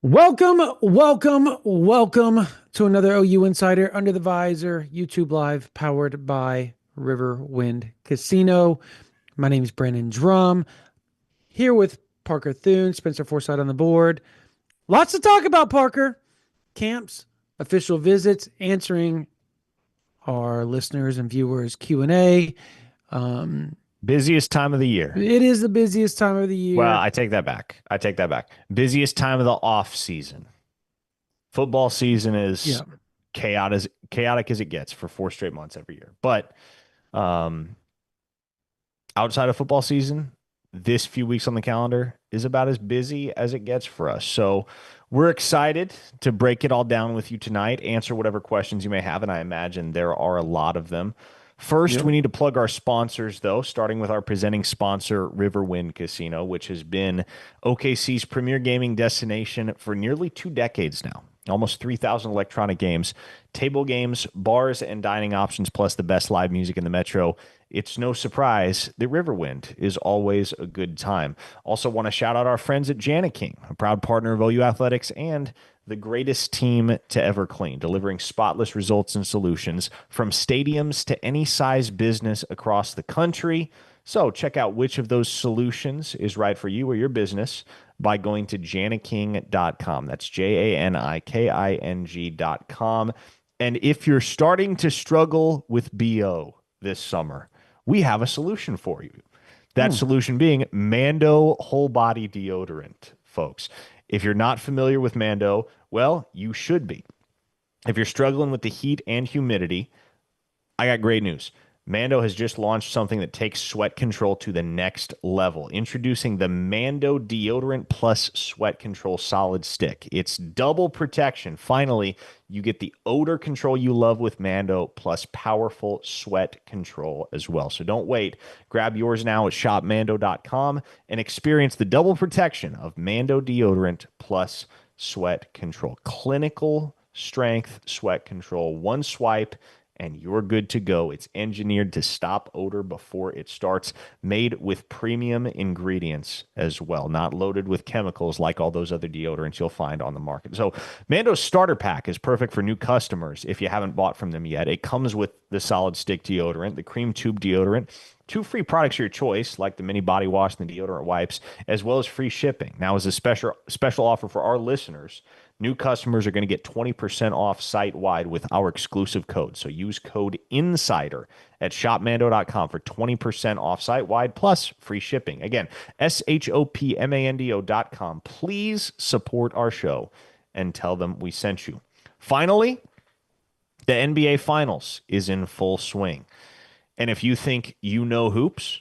Welcome to another OU Insider Under the Visor YouTube Live powered by Riverwind Casino. My name is Brandon Drum, here with Parker Thune, Spencer Forsythe on the board. Lots to talk about, Parker. Camps, official visits, answering our listeners and viewers Q&A. Busiest time of the year. It is the busiest time of the Well, year. I take that back. Busiest time of the off season. Football season Yeah. is chaotic as it gets for 4 straight months every year. But um, outside of football season, this few weeks on the calendar is about as busy as it gets for us. So we're excited to break it all down with you tonight, answer whatever questions you may have, and I imagine there are a lot of them. First, Yep. we need to plug our sponsors, though, starting with our presenting sponsor, Riverwind Casino, which has been OKC's premier gaming destination for nearly 2 decades now. Almost 3,000 electronic games, table games, bars, and dining options, plus the best live music in the metro. It's no surprise that Riverwind is always a good time. Also, want to shout out our friends at Jani-King, a proud partner of OU Athletics and the greatest team to ever clean, delivering spotless results and solutions from stadiums to any size business across the country. So check out which of those solutions is right for you or your business by going to janiking.com. That's JANIKING.com. And if you're starting to struggle with BO this summer, we have a solution for you. That Hmm. solution being Mando whole body deodorant, folks. If you're not familiar with Mando, well, you should be. If you're struggling with the heat and humidity, I got great news. Mando has just launched something that takes sweat control to the next level, introducing the Mando Deodorant Plus Sweat Control Solid Stick. It's double protection. Finally, you get the odor control you love with Mando, plus powerful sweat control as well. So don't wait. Grab yours now at shopmando.com and experience the double protection of Mando Deodorant Plus Sweat Control. Clinical strength sweat control. One swipe and you're good to go. It's engineered to stop odor before it starts, made with premium ingredients as well, not loaded with chemicals like all those other deodorants you'll find on the market. So, Mando's starter pack is perfect for new customers if you haven't bought from them yet. It comes with the solid stick deodorant, the cream tube deodorant, two free products of your choice, like the mini body wash and the deodorant wipes, as well as free shipping. Now, as a special offer for our listeners, new customers are going to get 20% off site wide with our exclusive code. So use code INSIDER at shopmando.com for 20% off site wide plus free shipping. Again, shopmando.com. Please support our show and tell them we sent you. Finally, the NBA Finals is in full swing. And if you think you know hoops,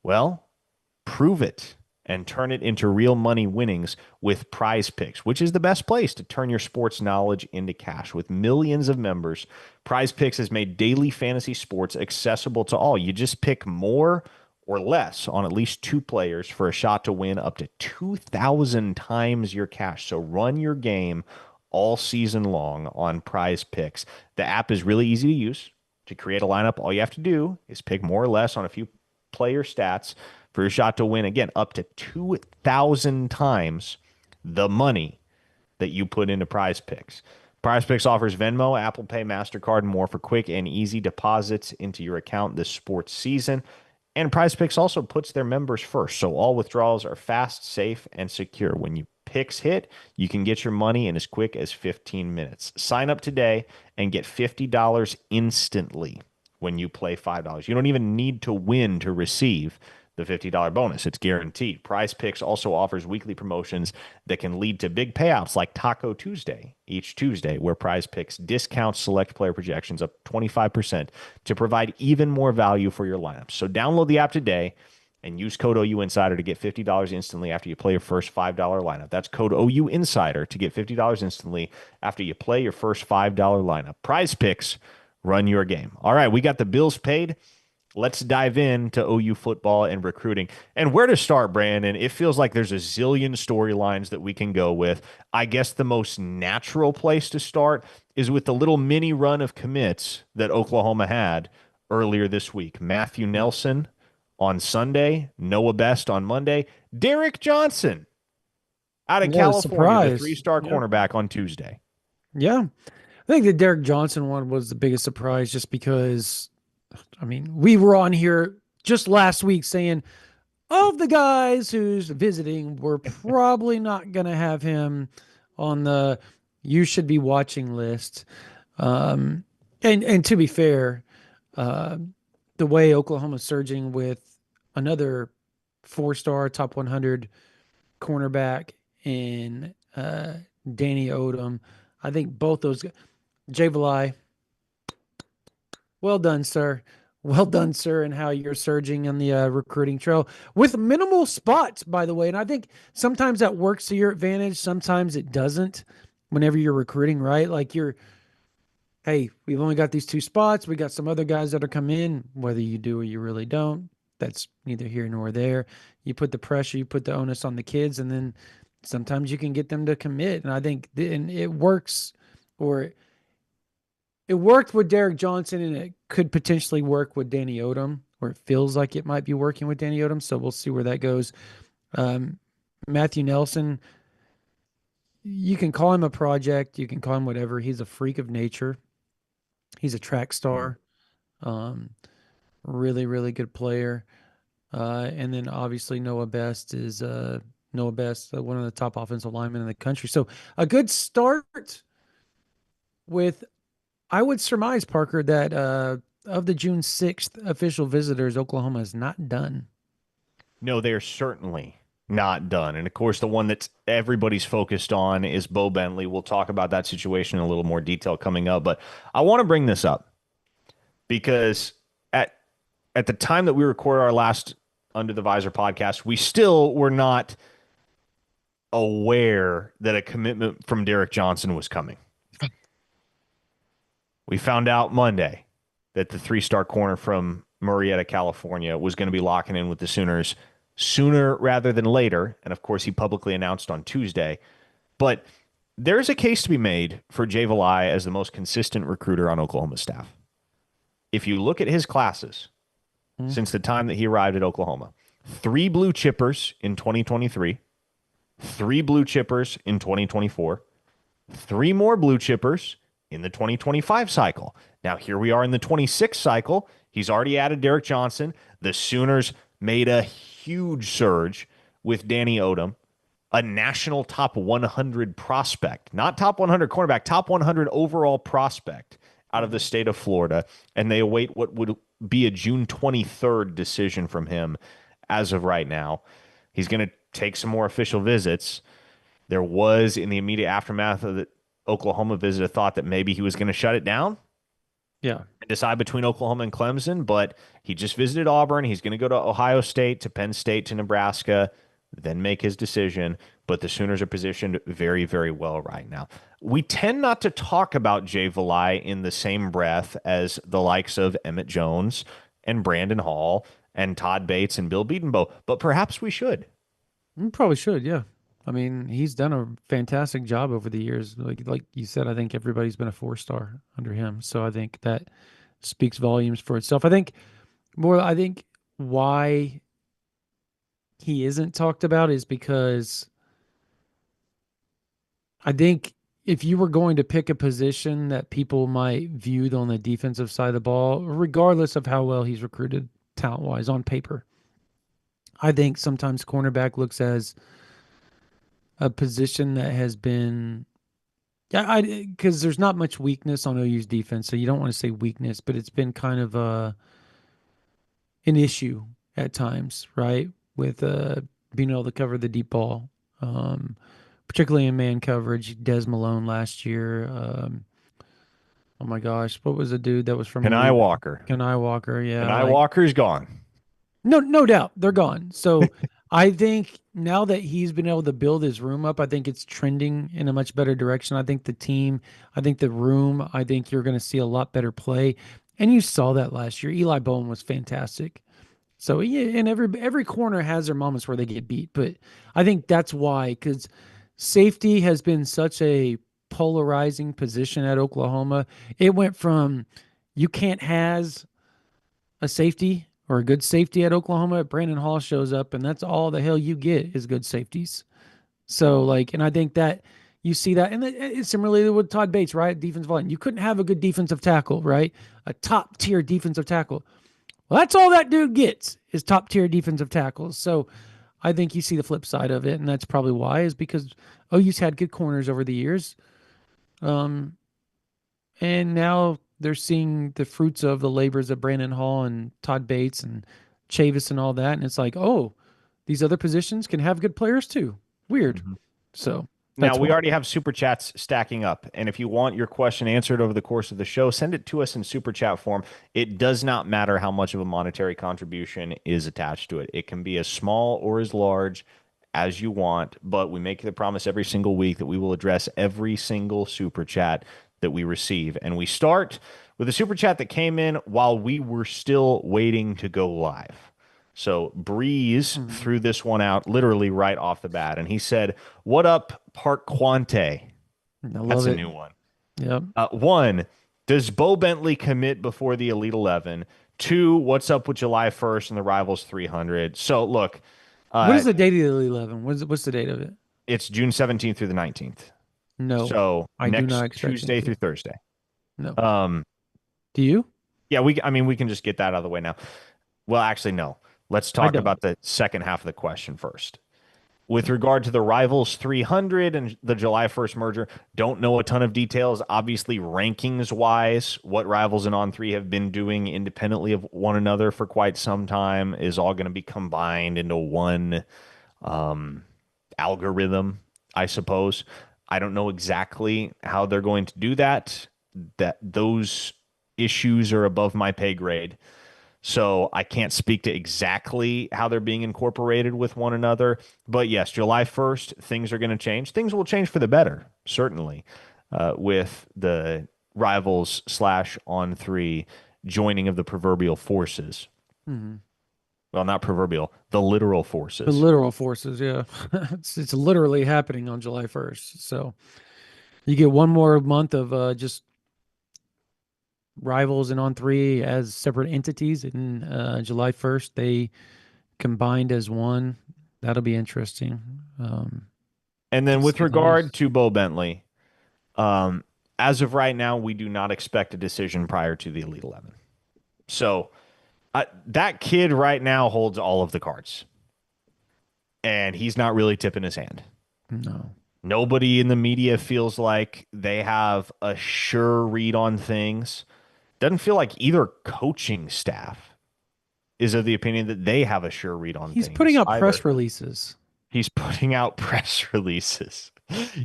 well, prove it and turn it into real money winnings with Prize Picks, which is the best place to turn your sports knowledge into cash. With millions of members, Prize Picks has made daily fantasy sports accessible to all. You just pick more or less on at least two players for a shot to win up to 2,000 times your cash. So run your game all season long on Prize Picks. The app is really easy to use. To create a lineup, all you have to do is pick more or less on a few player stats for your shot to win, again, up to 2,000 times the money that you put into Prize Picks. Prize Picks offers Venmo, Apple Pay, MasterCard, and more for quick and easy deposits into your account this sports season. And Prize Picks also puts their members first, so all withdrawals are fast, safe, and secure. When you picks hit, you can get your money in as quick as 15 minutes. Sign up today and get $50 instantly when you play $5. You don't even need to win to receive the $50 bonus. It's guaranteed. Prize Picks also offers weekly promotions that can lead to big payouts like Taco Tuesday each Tuesday, where Prize Picks discounts select player projections up 25% to provide even more value for your lineups. So download the app today and use code OU Insider to get $50 instantly after you play your first $5 lineup. That's code OU Insider to get $50 instantly after you play your first $5 lineup. Prize Picks, run your game. All right, we got the bills paid. Let's dive into OU football and recruiting. And where to start, Brandon? It feels like there's a zillion storylines that we can go with. I guess the most natural place to start is with the little mini run of commits that Oklahoma had earlier this week. Matthew Nelson on Sunday, Noah Best on Monday, Derek Johnson out of Yeah, California, the surprise. three-star Yeah. cornerback on Tuesday. Yeah. I think the Derek Johnson one was the biggest surprise just because, I mean, we were on here just last week saying of the guys who's visiting, we're probably not going to have him on the you should be watching list. Um, and to be fair, uh, the way Oklahoma's surging with another 4-star top 100 cornerback in Danny Odom, I think both those Jay Valai, well done, sir. Well done, sir, and how you're surging on the recruiting trail with minimal spots, by the way. And I think sometimes that works to your advantage. Sometimes it doesn't whenever you're recruiting, right? Like hey, we've only got these 2 spots. We got some other guys that are coming in, whether you do or you really don't. That's neither here nor there. You put the pressure, you put the onus on the kids, and then sometimes you can get them to commit. And I think and it works, or it worked with Derek Johnson, and it could potentially work with Danny Odom, or it feels like it might be working with Danny Odom. So we'll see where that goes. Um, Matthew Nelson, you can call him a project, you can call him whatever. He's a freak of nature. He's a track star. Um, really, really good player. And then obviously Noah Best is Noah Best, one of the top offensive linemen in the country. So a good start with, I would surmise, Parker, that of the June 6th official visitors, Oklahoma is not done. No, they're certainly not done. And of course, the one that everybody's focused on is Bo Bentley. We'll talk about that situation in a little more detail coming up. But I want to bring this up because at the time that we recorded our last Under the Visor podcast, we still were not aware that a commitment from Derek Johnson was coming. We found out Monday that the 3-star corner from Murrieta, California, was going to be locking in with the Sooners sooner rather than later. And of course, he publicly announced on Tuesday. But there's a case to be made for Jay Valai as the most consistent recruiter on Oklahoma's staff. If you look at his classes since the time that he arrived at Oklahoma, 3 blue chippers in 2023, 3 blue chippers in 2024, 3 more blue chippers in the 2025 cycle. Now, here we are in the 26 cycle. He's already added Derek Johnson. The Sooners made a huge surge with Danny Odom, a national top 100 prospect, not top 100 cornerback, top 100 overall prospect out of the state of Florida. And they await what would be a June 23rd decision from him as of right now. He's going to take some more official visits. There was, in the immediate aftermath of the Oklahoma visit, a thought that maybe he was going to shut it down. Yeah. Decide between Oklahoma and Clemson, but he just visited Auburn. He's going to go to Ohio State, to Penn State, to Nebraska, then make his decision. But the Sooners are positioned very, very well right now. We tend not to talk about Jay Valai in the same breath as the likes of Emmett Jones and Brandon Hall and Todd Bates and Bill Bedenbaugh, but perhaps we should. You probably should, yeah. I mean, he's done a fantastic job over the years. Like you said, I think everybody's been a 4-star under him. So I think that speaks volumes for itself. I think why he isn't talked about is because I think if you were going to pick a position that people might view on the defensive side of the ball, regardless of how well he's recruited talent-wise on paper, I think sometimes cornerback looks as a position that has been, yeah, because there's not much weakness on OU's defense, so you don't want to say weakness, but it's been kind of an issue at times, right? With being able to cover the deep ball, particularly in man coverage. Des Malone last year. Oh my gosh, what was the dude that was from Kenai Walker. Kenai Walker, yeah. Kenai Walker's gone. No doubt. They're gone. So I think now that he's been able to build his room up, I think it's trending in a much better direction. I think the team, I think the room, I think you're going to see a lot better play. And you saw that last year. Eli Bowen was fantastic. So yeah, and every corner has their moments where they get beat, but I think that's why, because safety has been such a polarizing position at Oklahoma. It went from you can't has a safety or a good safety at Oklahoma. Brandon Hall shows up, and that's all the hell you get is good safeties. So like, and I think that you see that, and it's similarly with Todd Bates, right? Defensive line. You couldn't have a good defensive tackle, right? A top tier defensive tackle. Well, that's all that dude gets is top tier defensive tackles. So I think you see the flip side of it, and that's probably why is because OU's had good corners over the years, and now they're seeing the fruits of the labors of Brandon Hall and Todd Bates and Chavis and all that, and it's like, oh, these other positions can have good players too. Weird. Mhm. So Now, that's we why. already have super chats stacking up. And if you want your question answered over the course of the show, send it to us in super chat form. It does not matter how much of a monetary contribution is attached to it. It can be as small or as large as you want, but we make the promise every single week that we will address every single super chat that we receive. And we start with a super chat that came in while we were still waiting to go live. So Breeze Mhm. threw this one out literally right off the bat, and he said, "What up, Park Quante?" I That's love a it. new one. Yep. One, does Bo Bentley commit before the Elite 11? Two, what's up with July 1st and the Rivals 300? So look, What uh, is the date of the 11? What's the date of it? it's June 17th through the 19th. No, So I do not next expect him Tuesday to. through Thursday. No. Um, Do you? yeah, I mean, we can just get that out of the way now. Well, actually, no. Let's I talk don't. about the second half of the question first. With regard to the Rivals 300 and the July 1st merger, don't know a ton of details. Obviously, rankings wise, what Rivals and On3 have been doing independently of one another for quite some time is all going to be combined into one um, algorithm, I suppose. I don't know exactly how they're going to do that. That those issues are above my pay grade. So I can't speak to exactly how they're being incorporated with one another. But yes, July 1st, things are going to change. Things will change for the better, certainly, with the Rivals slash On3 joining of the proverbial forces. Hmm. Well, not proverbial, the literal The forces. literal forces, yeah. It's literally happening on July 1st. So you get one more month of just rivals and on three as separate entities. And July 1st, they combined as one. That'll be interesting. And To then with say the regard least. to Bo Bentley, um, as of right now, we do not expect a decision prior to the Elite 11. So that kid right now holds all of the cards, and he's not really tipping his hand. No. Nobody in the media feels like they have a sure read on things. Doesn't feel like either coaching staff is of the opinion that they have a sure read on He's putting things out either. press releases. He's putting out press releases.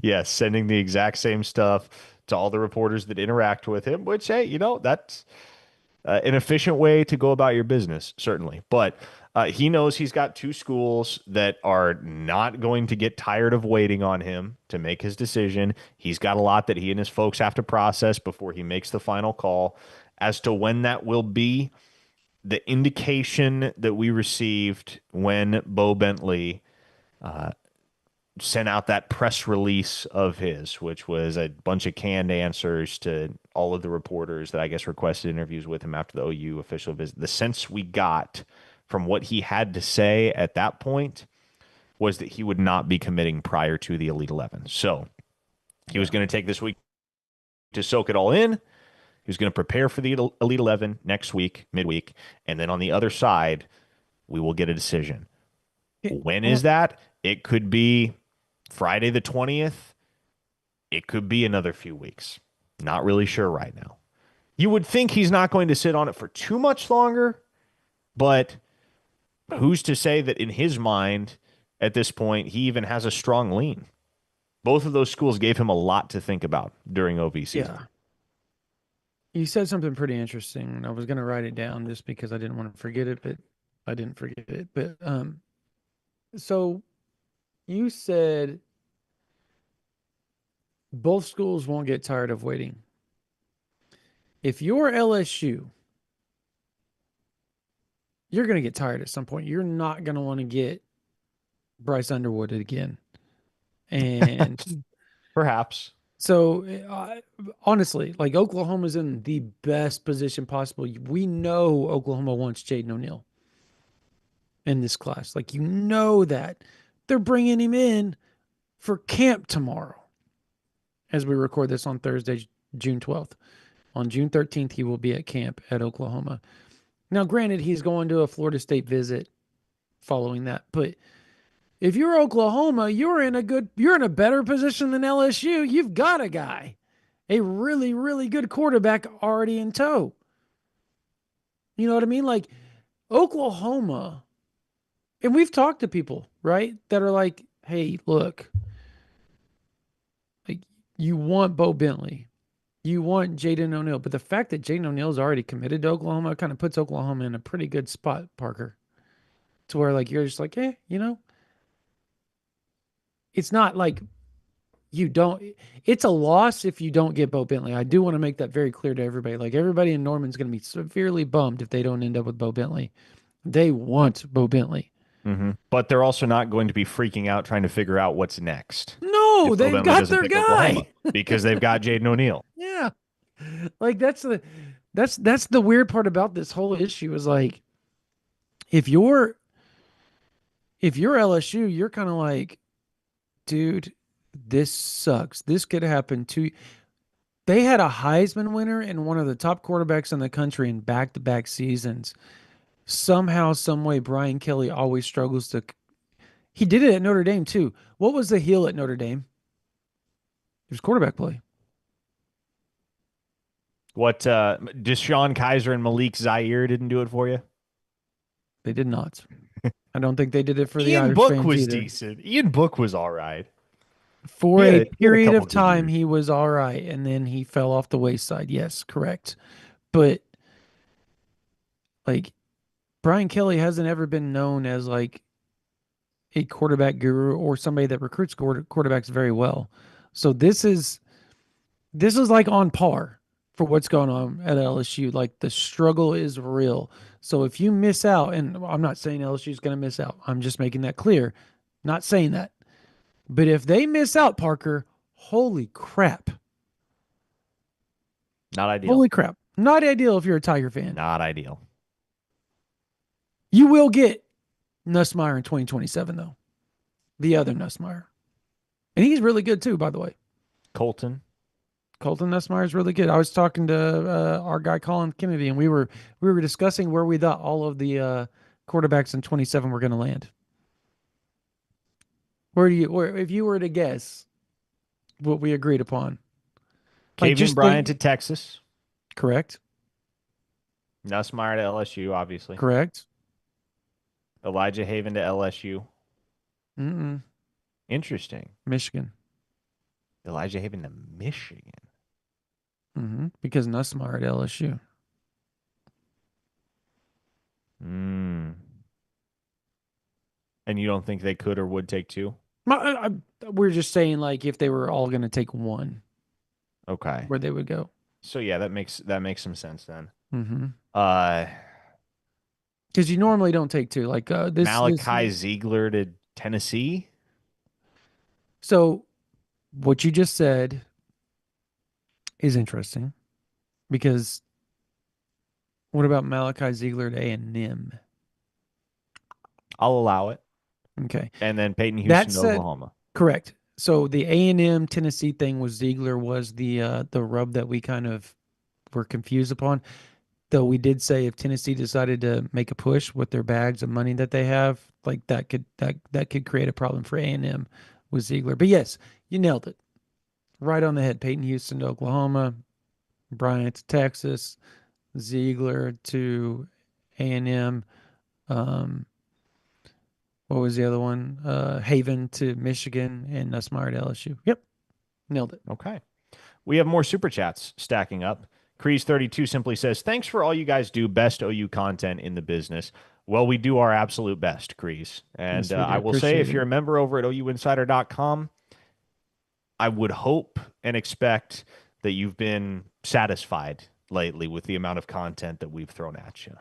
Yes, sending the exact same stuff to all the reporters that interact with him, which, hey, that's an efficient way to go about your business, certainly. But he knows he's got two schools that are not going to get tired of waiting on him to make his decision. He's got a lot that he and his folks have to process before he makes the final call. As to when that will be, the indication that we received when Bo Bentley sent out that press release of his, which was a bunch of canned answers to all of the reporters that I guess requested interviews with him after the OU official visit. The sense we got from what he had to say at that point was that he would not be committing prior to the Elite 11. So he was Yeah. going to take this week to soak it all in. He was going to prepare for the Elite 11 next week, midweek. And then on the other side, we will get a decision. When is that? It could be Friday the 20th. It could be another few weeks. Not really sure right now. You would think he's not going to sit on it for too much longer, but who's to say that in his mind at this point he even has a strong lean? Both of those schools gave him a lot to think about during OV season. Yeah. You said something pretty interesting. I was going to write it down just because I didn't want to forget it, but I didn't forget it. But so you said both schools won't get tired of waiting. If you're LSU, you're going to get tired at some point. You're not going to want to get Bryce Underwood again. And Perhaps. so, honestly, like Oklahoma's in the best position possible. We know Oklahoma wants Jaden O'Neal in this class. Like, you know that they're bringing him in for camp tomorrow, as we record this on Thursday, June 12th. On June 13th, he will be at camp at Oklahoma. Now, granted, he's going to a Florida State visit following that, but if you're Oklahoma, you're in a better position than LSU. You've got a guy, a really, really good quarterback already in tow. You know what I mean? Like Oklahoma, and we've talked to people, right, that are like, hey, look, like you want Bo Bentley, you want Jaden O'Neal, but the fact that Jaden O'Neal is already committed to Oklahoma kind of puts Oklahoma in a pretty good spot, Parker, to where like you're just like, it's not like you don't. It's a loss if you don't get Bo Bentley. I do want to make that very clear to everybody. Like everybody in Norman's going to be severely bummed if they don't end up with Bo Bentley. They want Bo Bentley. But they're also not going to be freaking out trying to figure out what's next. No, If Bo they've Bentley got doesn't their pick guy. Oklahoma, because they've got Jaden O'Neal. Yeah. Like that's the weird part about this whole issue is like if you're LSU, you're kind of like, dude, this sucks. This could happen to. They had a Heisman winner and one of the top quarterbacks in the country in back-to-back seasons. Somehow, some way, Brian Kelly always struggles to. He did it at Notre Dame too. What was the heel at Notre Dame? It was quarterback play. What Deshaun Kaiser and Malik Zaire didn't do it for you? They did not. I don't think they did it for the Ian Irish Book fans was either. decent. Ian Book was all right. For He a had a period couple of good time, years. he was all right, and then he fell off the wayside. Yes, correct. But like Brian Kelly hasn't ever been known as like a quarterback guru or somebody that recruits quarterbacks very well. So this is like on par for what's going on at LSU. Like the struggle is real. So if you miss out, and I'm not saying LSU is going to miss out, I'm just making that clear. Not saying that. But if they miss out, Parker, holy crap. Not ideal. Holy crap. Not ideal if you're a Tiger fan. Not ideal. You will get Nussmeier in 2027, though. The other Nussmeier. And he's really good, too, by the way. Colton Nussmeier is really good. I was talking to our guy Colin Kennedy, and we were discussing where we thought all of the quarterbacks in 27 were going to land. Where if you were to guess what we agreed upon? Kavian Bryant to Texas. Correct. Nussmeier to LSU, obviously. Correct. Elijah Haven to LSU. Mm-mm. Interesting. Michigan. Elijah Haven to Michigan. Because Nussmeier at LSU. And you don't think they could or would take two? We're just saying, like, if they were all going to take one, okay, where they would go. So yeah, that makes some sense then. Because you normally don't take two. Like this Malachi Ziegler to Tennessee. So, what you just said is interesting, because what about Malachi Ziegler to A&M? I'll allow it. Okay. And then Peyton Houston to Oklahoma. Correct. So the A&M Tennessee thing with Ziegler was the rub that we kind of were confused upon. Though we did say if Tennessee decided to make a push with their bags of money that they have, like that could create a problem for A&M with Ziegler. But yes, you nailed it. Right on the head. Peyton Houston to Oklahoma, Bryant to Texas, Ziegler to A&M. What was the other one? Haven to Michigan, and Nussmeier to LSU. Yep. Nailed it. Okay. We have more super chats stacking up. Crease32 simply says, thanks for all you guys do. Best OU content in the business. Well, we do our absolute best, Crease. And Yes, I will say, if you're a member over at OUinsider.com, I would hope and expect that you've been satisfied lately with the amount of content that we've thrown at you.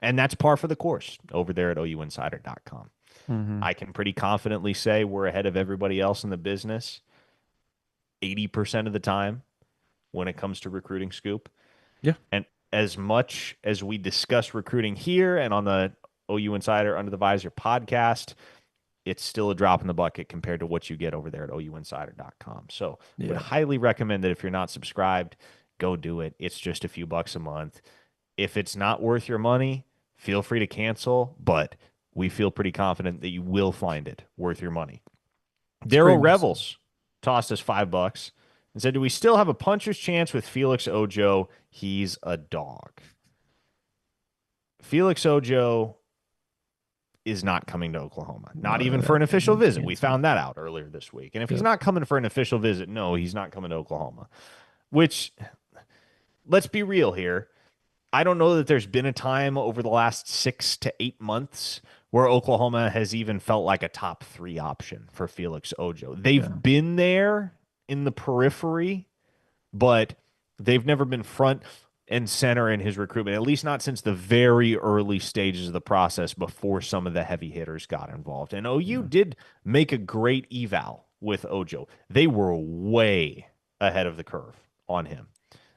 And that's par for the course over there at OUinsider.com. I can pretty confidently say we're ahead of everybody else in the business 80% of the time when it comes to recruiting scoop. Yeah. And as much as we discuss recruiting here and on the OU Insider Under the Visor podcast, it's still a drop in the bucket compared to what you get over there at ouinsider.com. So would Yeah. highly recommend that if you're not subscribed, go do it. It's just a few bucks a month. If it's not worth your money, feel free to cancel, but we feel pretty confident that you will find it worth your money. It's a great Daryl website. Revels tossed us $5 and said, "Do we still have a puncher's chance with Felix Ojo? He's a dog." Felix Ojo is not coming to Oklahoma, not even for an official visit. We found that out earlier this week. And if he's Yep. not coming for an official visit, no, he's not coming to Oklahoma. Which, let's be real here. I don't know that there's been a time over the last 6 to 8 months where Oklahoma has even felt like a top 3 option for Felix Ojo. They've Yeah. been there in the periphery, but they've never been front and center in his recruitment, at least not since the very early stages of the process before some of the heavy hitters got involved. And OU did make a great eval with Ojo. They were way ahead of the curve on him.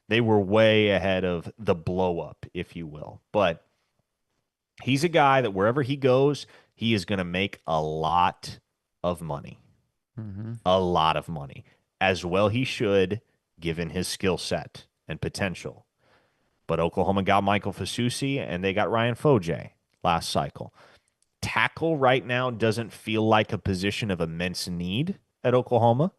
They were way ahead of the blow up, if you will. But he's a guy that wherever he goes, he is going to make a lot of money. Mm-hmm. A lot of money. As well he should, given his skill set and potential. But Oklahoma got Michael Fasusi and they got Ryan Foje last cycle. Tackle right now doesn't feel like a position of immense need at Oklahoma.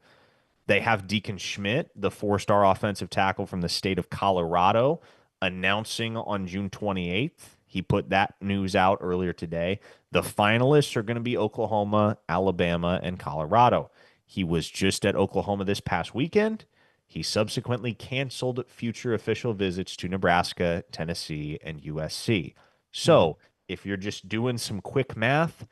They have Deacon Schmidt, the 4-star offensive tackle from the state of Colorado, announcing on June 28th. He put that news out earlier today. The finalists are going to be Oklahoma, Alabama, and Colorado. He was just at Oklahoma this past weekend. He subsequently canceled future official visits to Nebraska, Tennessee, and USC. So if you're just doing some quick math,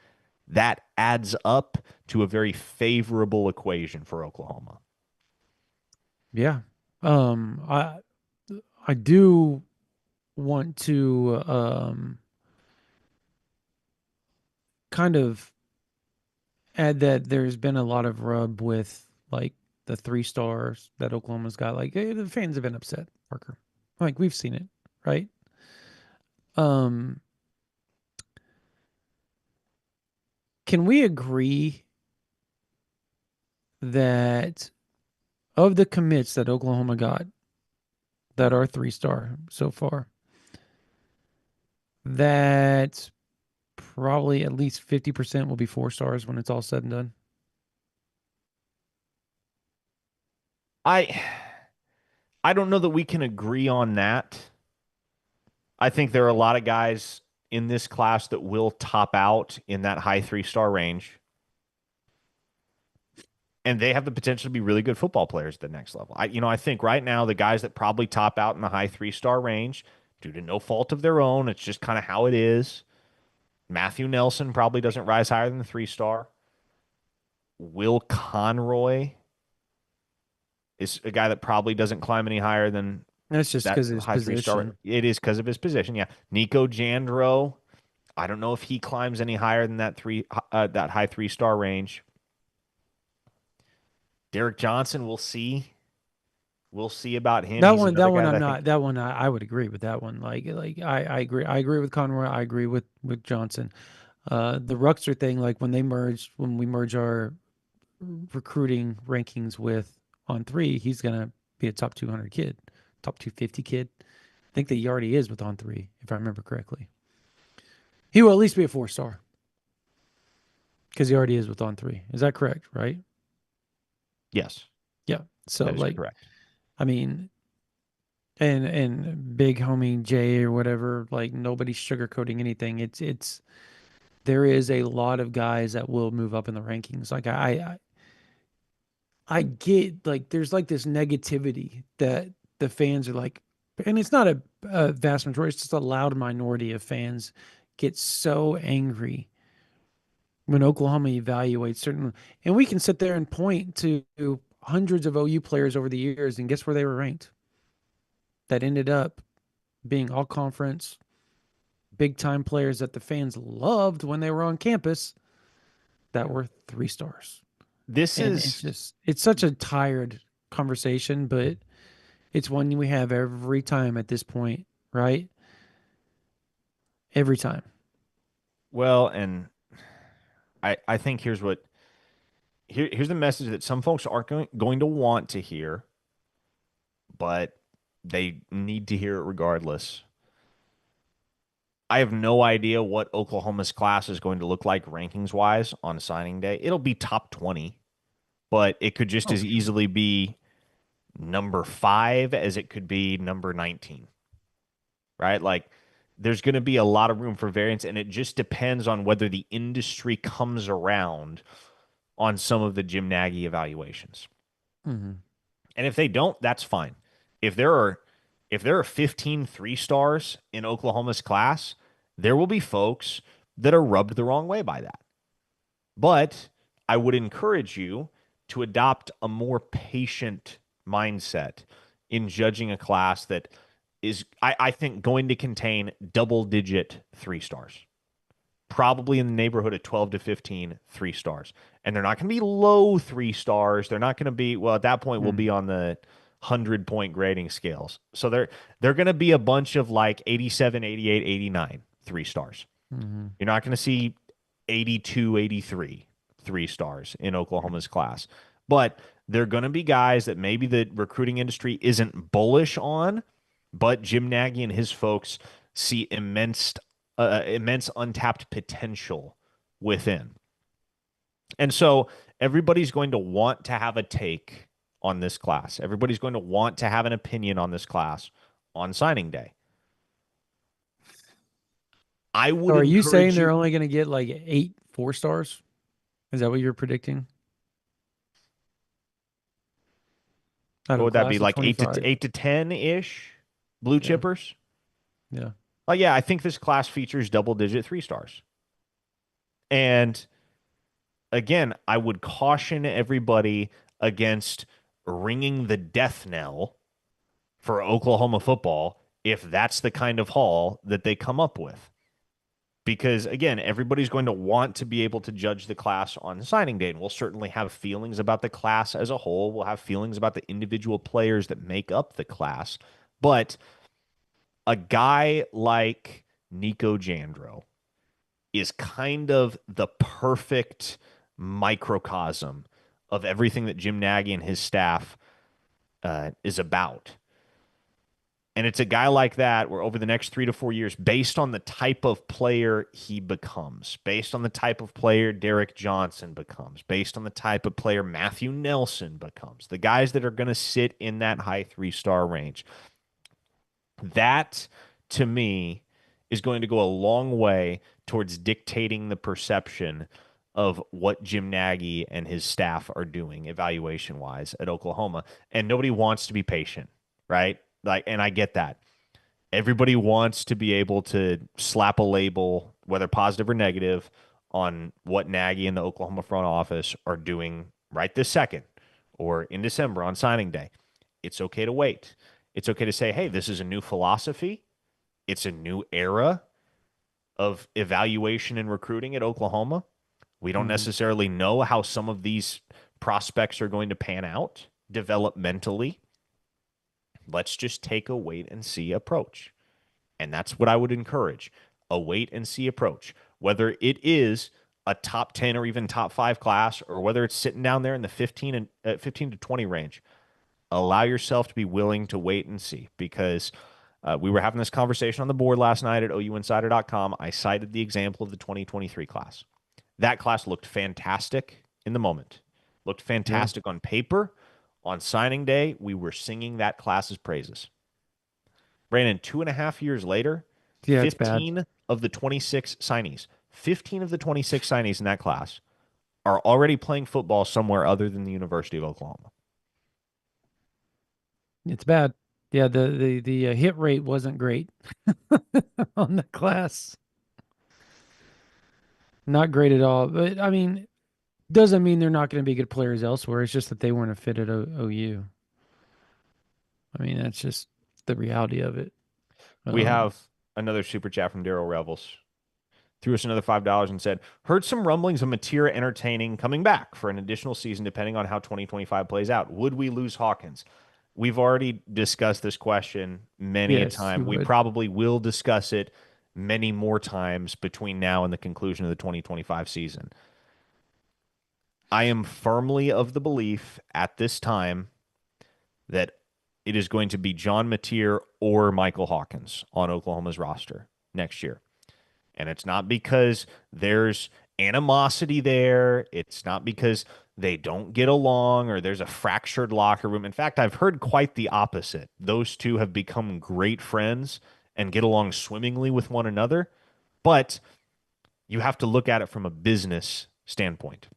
that adds up to a very favorable equation for Oklahoma. Yeah. I do want to kind of add that there's been a lot of rub with like the 3 stars that Oklahoma's got. Like the fans have been upset, Parker. Like we've seen it, right? Um, can we agree that of the commits that Oklahoma got that are 3 star so far, that probably at least 50% will be 4 stars when it's all said and done? I I don't know that we can agree on that. I think there are a lot of guys in this class that will top out in that high 3-star range. And they have the potential to be really good football players at the next level. I think right now the guys that probably top out in the high 3-star range, due to no fault of their own, it's just kind of how it is. Matthew Nelson probably doesn't rise higher than the 3-star. Will Conroy is a guy that probably doesn't climb any higher than That's just that because of his high 3-star. position. It is because of his position. Yeah. Nico Jandro, I don't know if he climbs any higher than that high 3-star range. Derek Johnson, we'll see. We'll see about him. That He's one, that another one, guy that I'm I think not. That one, I would agree with that one. Like I agree. I agree with Conroy. I agree with Johnson. The Ruxer thing, like when we merge our recruiting rankings with On3, he's gonna be a top 200 kid, top 250 kid. I think that he already is with On3, if I remember correctly. He will at least be a 4 star because he already is with On3. Is that correct? Right? yes, Yeah. So that is like, correct. I mean, and big homie Jay or whatever, like nobody's sugarcoating anything. It's there is a lot of guys that will move up in the rankings. Like I get like there's like this negativity that the fans are like, and it's not a vast majority, it's just a loud minority of fans get so angry when Oklahoma evaluates certain, and we can sit there and point to hundreds of OU players over the years, and guess where they were ranked? That ended up being all conference, big time players that the fans loved when they were on campus that were 3 stars. This And it's is just, it's such a tired conversation, but it's one we have every time at this point, right? Every time. well, and I think here's the message that some folks aren't going to want to hear, but they need to hear it regardless. I have no idea what Oklahoma's class is going to look like rankings wise on signing day. It'll be top 20, but it could just Oh, as easily be number 5 as it could be number 19, right? Like there's going to be a lot of room for variance, and it just depends on whether the industry comes around on some of the Jim Nagy evaluations. hmm. And if they don't, that's fine. If there are if there are 15 3 stars in Oklahoma's class, there will be folks that are rubbed the wrong way by that. But I would encourage you to adopt a more patient mindset in judging a class that is, I think, going to contain double digit 3 stars, probably in the neighborhood of 12 to 15 3 stars. And they're not going to be low 3 stars. They're not going to be, well, at that point, we'll Hmm. be on the 100-point grading scales. So they're going to be a bunch of like 87, 88, 89 3 stars. Hmm. You're not going to see 82, 83 3 stars in Oklahoma's class. But they're going to be guys that maybe the recruiting industry isn't bullish on, but Jim Nagy and his folks see immense untapped potential within. And so everybody's going to want to have a take on this class. Everybody's going to want to have an opinion on this class on signing day. I So would are you saying encourage they're you. only going to get like 8 4 stars? Is that what you're predicting out What of a would that be? class of Like 25? 8 to 10 ish blue Yeah. chippers? Yeah. Oh yeah, I think this class features double digit 3 stars. And again, I would caution everybody against ringing the death knell for Oklahoma football if that's the kind of haul that they come up with. Because again, everybody's going to want to be able to judge the class on signing day. And we'll certainly have feelings about the class as a whole. We'll have feelings about the individual players that make up the class. But a guy like Nico Jandro is kind of the perfect microcosm of everything that Jim Nagy and his staff is about. And it's a guy like that where over the next 3 to 4 years, based on the type of player he becomes, based on the type of player Derek Johnson becomes, based on the type of player Matthew Nelson becomes, the guys that are going to sit in that high 3 star range, that to me is going to go a long way towards dictating the perception of what Jim Nagy and his staff are doing evaluation wise at Oklahoma. And nobody wants to be patient, right? Like, and I get that. Everybody wants to be able to slap a label, whether positive or negative, on what Nagy and the Oklahoma front office are doing right this second or in December on signing day. It's okay to wait. It's okay to say, hey, this is a new philosophy. It's a new era of evaluation and recruiting at Oklahoma. We don't Hmm. necessarily know how some of these prospects are going to pan out developmentally. Let's just take a wait and see approach. And that's what I would encourage, a wait and see approach, whether it is a top 10 or even top 5 class, or whether it's sitting down there in the 15 to 20 range. Allow yourself to be willing to wait and see because we were having this conversation on the board last night at OUinsider.com. I cited the example of the 2023 class. That class looked fantastic in the moment, looked Yeah. fantastic on paper. On signing day, we were singing that class's praises. Brandon, 2.5 years later, Yeah, it's bad. 15 of the 26 signees, 15 of the 26 signees in that class are already playing football somewhere other than the University of Oklahoma. It's bad. Yeah, the hit rate wasn't great on the class. Not great at all. But I mean, doesn't mean they're not going to be good players elsewhere. It's just that they weren't a fit at OU. I mean, that's just the reality of it. We Um, have another super chat from Daryl Revels. Threw us another $5 and said, heard some rumblings of Matera entertaining coming back for an additional season depending on how 2025 plays out. Would we lose Hawkins? We've already discussed this question many a yes, you time. We would. probably will discuss it many more times between now and the conclusion of the 2025 season. I am firmly of the belief at this time that it is going to be John Mateer or Michael Hawkins on Oklahoma's roster next year. And it's not because there's animosity there. It's not because they don't get along or there's a fractured locker room. In fact, I've heard quite the opposite. Those two have become great friends and get along swimmingly with one another. But you have to look at it from a business standpoint.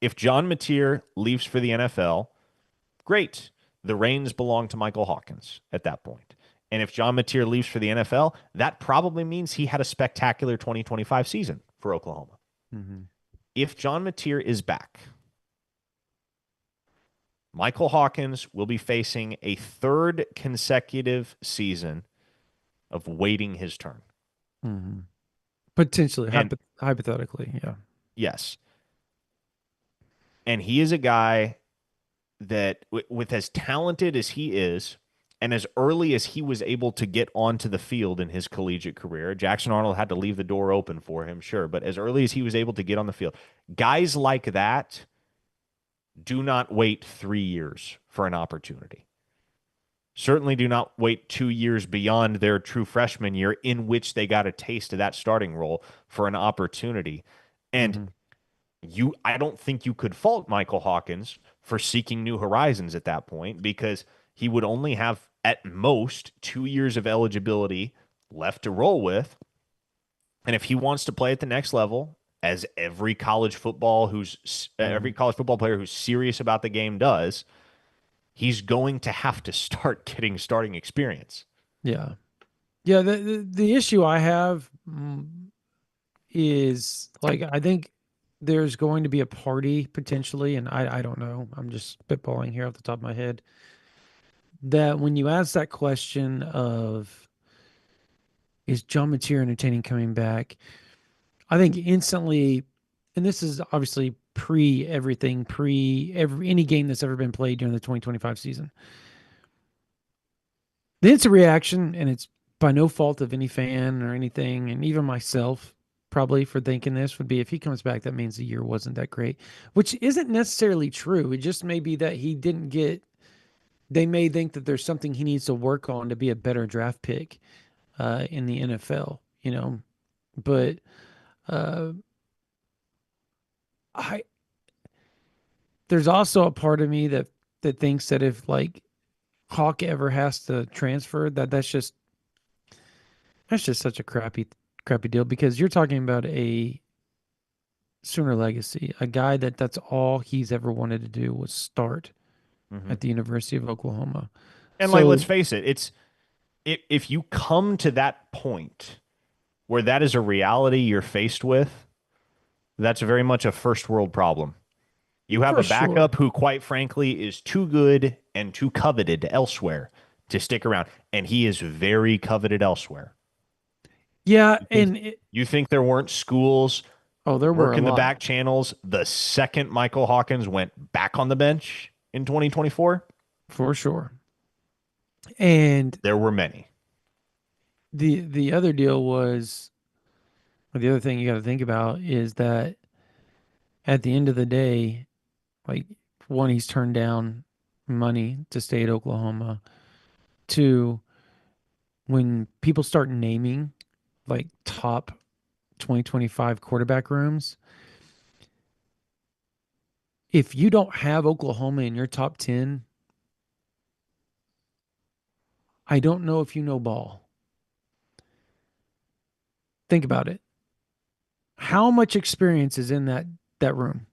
If John Mateer leaves for the NFL, great. The reins belong to Michael Hawkins at that point. And if John Mateer leaves for the NFL, that probably means he had a spectacular 2025 season for Oklahoma. Mm-hmm. If John Mateer is back, Michael Hawkins will be facing a third consecutive season of waiting his turn. Mm-hmm. Potentially, And hypothetically, yeah. yes. And he is a guy that, with as talented as he is, and as early as he was able to get onto the field in his collegiate career, Jackson Arnold had to leave the door open for him, sure, but as early as he was able to get on the field, guys like that do not wait 3 years for an opportunity. Certainly do not wait 2 years beyond their true freshman year in which they got a taste of that starting role for an opportunity. And I don't think you could fault Michael Hawkins for seeking new horizons at that point, because he would only have at most 2 years of eligibility left to roll with. And if he wants to play at the next level, as every college football player who's serious about the game does, he's going to have to start getting starting experience. Yeah. Yeah. The issue I have is, like, I think there's going to be a party potentially, and I don't know. I'm just spitballing here off the top of my head. That when you ask that question of, is John Mateer entertaining coming back? I think instantly, and this is obviously pre everything, any game that's ever been played during the 2025 season. The instant reaction, and it's by no fault of any fan or anything, and even myself probably for thinking this, would be, if he comes back, that means the year wasn't that great, which isn't necessarily true. It just may be that he didn't get, they may think that there's something he needs to work on to be a better draft pick in the NFL, but uh, I, there's also a part of me that thinks that if, like, Hawk ever has to transfer, that's just such a crappy deal, because you're talking about a Sooner legacy, a guy that's all he's ever wanted to do was start at the University of Oklahoma. And like, let's So face it, if you come to that point where that is a reality you're faced with, that's very much a first world problem. You have for a sure. backup who, quite frankly, is too good and too coveted elsewhere to stick around, and he is very coveted elsewhere. Yeah, You think and you think there weren't schools there were a working the lot, back channels the second Michael Hawkins went back on the bench in 2024? for sure. And There were many. the other deal was, or the other thing you got to think about is that at the end of the day, like, one, he's turned down money to stay at Oklahoma. Two, when people start naming, like, top 2025 quarterback rooms, if you don't have Oklahoma in your top 10, I don't know if you know ball. Think about it. How much experience is in that room?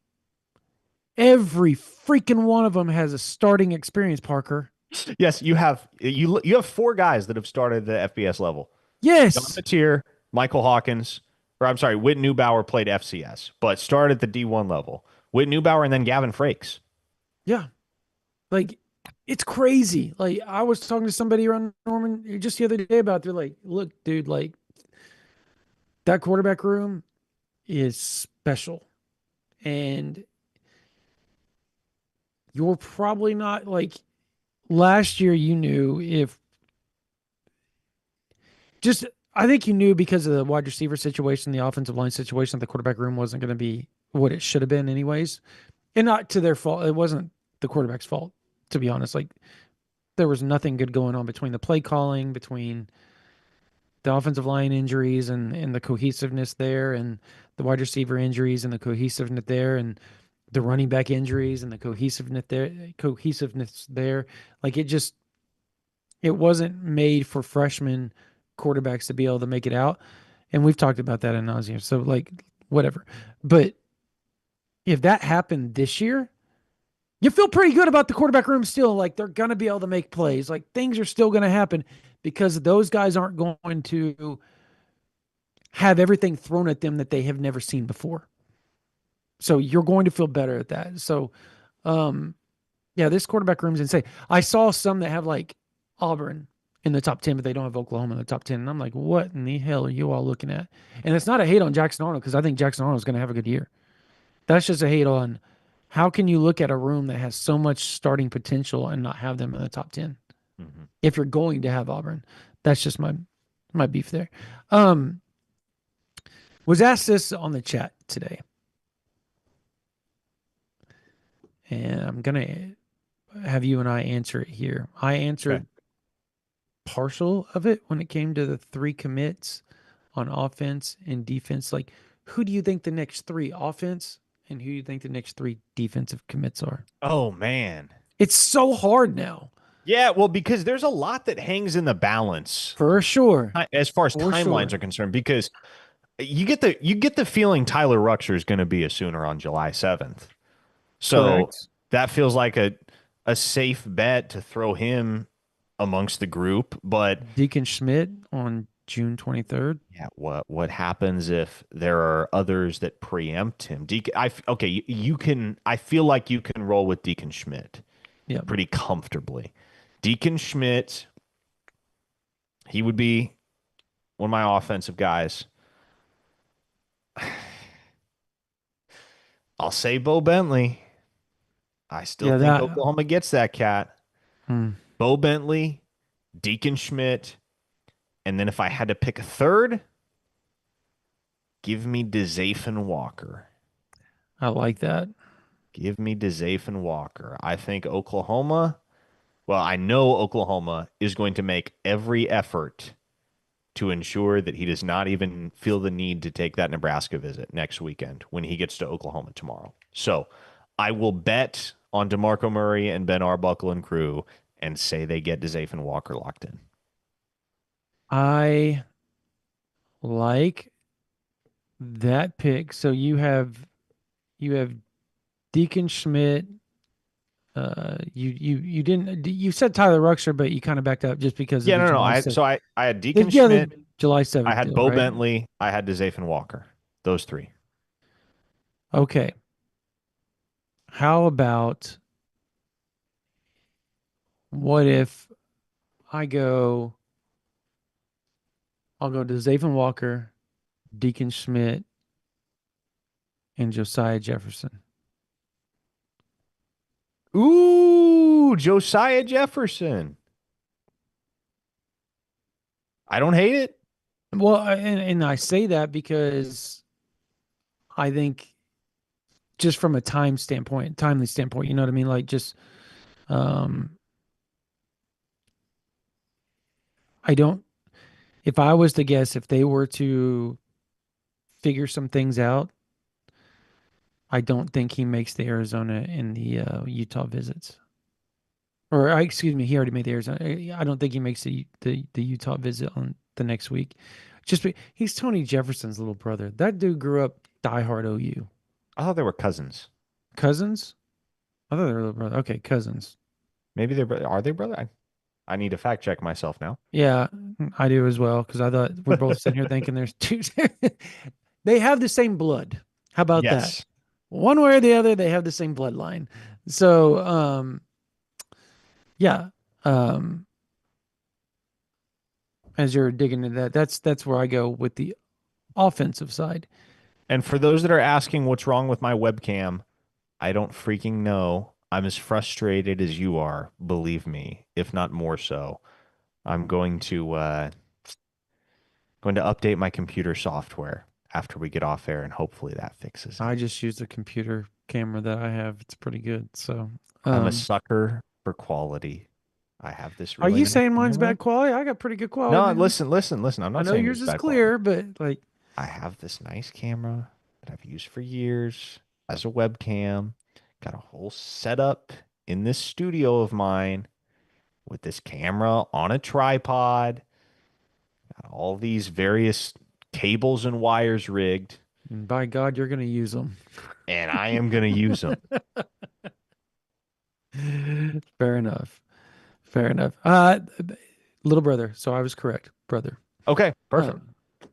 Every freaking one of them has a starting experience, Parker. Yes, you have four guys that have started the FBS level. John Yes. Mateer, Michael Hawkins, or I'm sorry, Whit Neubauer played FCS, but started at the D1 level. Whit Neubauer and then Gavin Frakes. Yeah. Like, it's crazy. Like, I was talking to somebody around Norman just the other day about, they're like, look, dude, like, that quarterback room is special. And you're probably not, like, last year you knew, if just, I think you knew because of the wide receiver situation, the offensive line situation, the quarterback room wasn't going to be what it should have been anyways. And not to their fault. It wasn't the quarterback's fault, to be honest. Like there was nothing good going on between the play calling, between the offensive line injuries and the cohesiveness there, and the wide receiver injuries and the cohesiveness there, and the running back injuries and the cohesiveness there. Like it wasn't made for freshman quarterbacks to be able to make it out. And we've talked about that in nauseam. So like whatever. But if that happened this year, you feel pretty good about the quarterback room still. Like they're gonna be able to make plays. Like things are still gonna happen because those guys aren't going to have everything thrown at them that they have never seen before. So you're going to feel better at that. So um yeah, this quarterback room's insane. I saw some that have like Auburn in the top 10, but they don't have Oklahoma in the top 10. And I'm like, what in the hell are you all looking at? And it's not a hate on Jackson Arnold because I think Jackson Arnold is going to have a good year. That's just a hate on how can you look at a room that has so much starting potential and not have them in the top 10 Mhm. if you're going to have Auburn. That's just my beef there. Um, was asked this on the chat today, and I'm gonna have you and I answer it here. I Okay. answered partial of it when it came to the three commits on offense and defense. Like, who do you think the next three offense and who do you think the next three defensive commits are? Oh man. It's so hard now, Yeah, well, because there's a lot that hangs in the balance for sure, as far as for timelines sure. are concerned. Because you get the feeling Tyler Ruxer is going to be a Sooner on July 7th. So Correct. that feels like a safe bet to throw him amongst the group. But Deacon Schmidt on June 23rd. yeah, what happens if there are others that preempt him? Okay, you can. I feel like you can roll with Deacon Schmidt Yep. pretty comfortably. Deacon Schmidt, he would be one of my offensive guys. I'll say Bo Bentley. I still Yeah, think that. Oklahoma gets that cat. Hmm. Bo Bentley, Deacon Schmidt, and then if I had to pick a third, give me DeZaphon Walker. I like that. Give me DeZaphon Walker. I think Oklahoma, well, I know Oklahoma is going to make every effort to ensure that he does not even feel the need to take that Nebraska visit next weekend when he gets to Oklahoma tomorrow. So I will bet on DeMarco Murray and Ben Arbuckle and crew and say they get DeZaphon Walker locked in. I like that pick. So you have Deacon Schmidt. You didn't you said Tyler Ruxer, but you kind of backed up just because of Yeah, the no, no. July I 7th. so I had Deacon Yeah, the Schmidt, July I 7th had deal, Bo right? Bentley, I had DeZaphon Walker. Those three. Okay. How about what if I go? I'll go to Zaven Walker, Deacon Schmidt, and Josiah Jefferson. Ooh, Josiah Jefferson. I don't hate it. Well, and I say that because I think just from a timely standpoint, you know what I mean? Like just um I don't if I was to guess if they were to figure some things out, I don't think he makes the Arizona and the Utah visits. Or excuse me, he already made the Arizona. I don't think he makes the Utah visit on the next week. He's Tony Jefferson's little brother. That dude grew up diehard OU. I thought they were cousins. Cousins? I thought they were little brother. Okay, cousins. Maybe are they brother? I need to fact check myself now. Yeah, I do as well because I thought we're both sitting here thinking there's two. They have the same blood. How about that? Yes. One way or the other, they have the same bloodline. So, yeah. Um, as you're digging into that, that's where I go with the offensive side. And for those that are asking what's wrong with my webcam, I don't freaking know. I'm as frustrated as you are, believe me, if not more so. I'm going to update my computer software. after we get off air, and hopefully that fixes I it. just use the computer camera that I have. It's pretty good. So, I'm a sucker for quality. I have this are really you nice saying mine's camera. bad quality? I got pretty good quality, No, man. listen. I'm I not know saying yours yours is is bad quality. clear, but like, I have this nice camera that I've used for years as a webcam. Got a whole setup in this studio of mine with this camera on a tripod. Got all these various cables and wires rigged, by God, you're gonna use them. and I am going to use them. Fair enough. Fair enough. Little brother. So I was correct, brother. Okay, perfect. Um,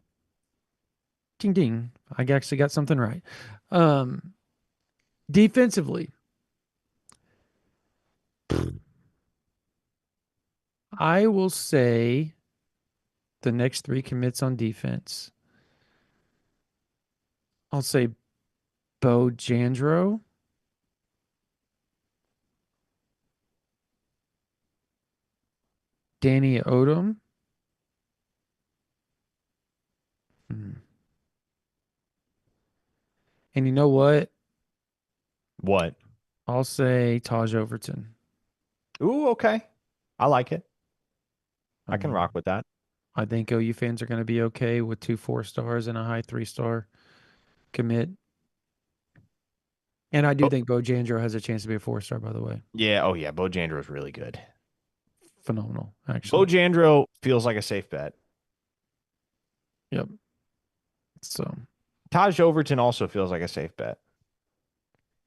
ding ding. I actually got something right. Um, defensively, I will say the next three commits on defense. I'll say Bo Jandro, Danny Odom. Hmm. And you know what? What? I'll say Taj Overton. Ooh, okay. I like it. I I can mean, rock with that. I think OU fans are going to be okay with 2 4 stars and a high 3 star commit. And I do Oh, think Bo Jandro has a chance to be a 4 star, by the way. yeah. Oh, yeah. Bojandro is really good. Phenomenal, actually. Bojandro feels like a safe bet. Yep. So, Taj Overton also feels like a safe bet.